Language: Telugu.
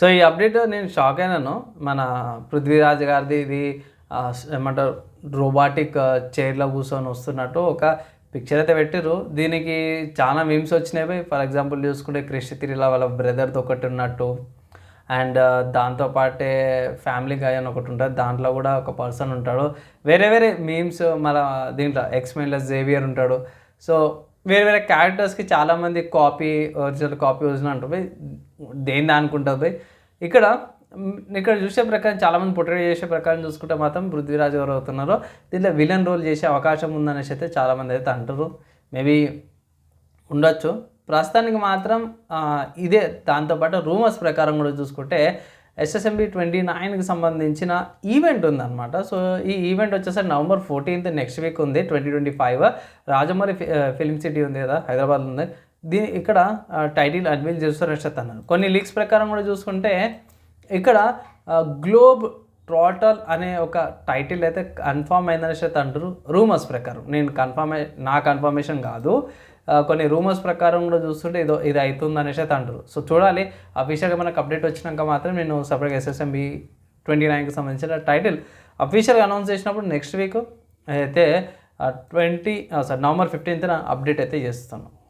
సో, ఈ అప్డేట్ నేను షాక్ అయినాను. మన 'పృథ్వీరాజ్' గారిది ఇది ఏమంటారు రోబోటిక్ చైర్‌లో కూర్చొని వస్తున్నట్టు ఒక పిక్చర్ అయితే పెట్టిర్రు. దీనికి చాలా మీమ్స్ వచ్చినాయి బయ్. ఫర్ ఎగ్జాంపుల్ చూసుకుంటే 'క్రిష్ త్రిల' వాళ్ళ బ్రదర్‌ది ఒకటి ఉన్నట్టు. అండ్ దాంతో పాటే 'ఫ్యామిలీ గాయ్' అని ఒకటి ఉంటది. దాంట్లో కూడా ఒక పర్సన్ ఉంటాడు. వేరే వేరే మీమ్స్ మళ్ళా దీంట్లో 'ఎక్స్-మెన్‌లో' 'జేవియర్' ఉంటాడు. సో, వేరే వేరే క్యారెక్టర్స్‌కి చాలామంది కాపీ ఒరిజినల్ అంటారు బయ్. దేని దానికి ఉంటది బయ్. ఇక్కడ ఇక్కడ చూసే ప్రకారం చాలామంది పోర్ట్రేట్ చేసే ప్రకారం చూసుకుంటే మాత్రం 'పృథ్వీరాజ్' ఎవరైతున్నారో దీంట్లో విలన్ రోల్ చేసే అవకాశం ఉందనేసి అయితే చాలామంది అయితే అంటుర్రు. మేబీ ఉండొచ్చు. ప్రస్తుతానికి మాత్రం ఇదే దాంతో పాటు రూమర్స్ ప్రకారం కూడా చూసుకుంటే ఎస్ఎస్ఎంబీ 29కి సంబంధించిన ఈవెంట్ ఉందన్నమాట. సో, ఈ ఈవెంట్ వచ్చేసరికి నవంబర్ 14th నెక్స్ట్ వీక్ ఉంది 2025. రాజమౌళి ఫిల్మ్ సిటీ ఉంది కదా, హైదరాబాద్లో ఉంది. ఇక్కడ టైటిల్ అన్వీల్ చేస్తారనేసి అన్నారు. కొన్ని లీక్స్ ప్రకారం కూడా చూసుకుంటే ఇక్కడ గ్లోబ్ ట్రాటల్ అనే ఒక టైటిల్ అయితే కన్ఫర్మ్ అయిందనేసి అయితే అంటారు రూమర్స్ ప్రకారం. నా కన్ఫర్మేషన్ కాదు. కొన్ని రూమర్స్ ప్రకారం కూడా చూస్తుంటే ఇది అవుతుందనేసి అయితే అంటారు. సో, చూడాలి. అఫీషియల్‌గా మనకు అప్డేట్ వచ్చినాక మాత్రం నేను సెపరేట్‌గా ఎస్ఎస్ఎంబీ 29కి సంబంధించిన టైటిల్ అఫీషియల్‌గా అనౌన్స్ చేసినప్పుడు నెక్స్ట్ వీక్ అయితే నవంబర్ 15న అప్డేట్ అయితే చేస్తాను.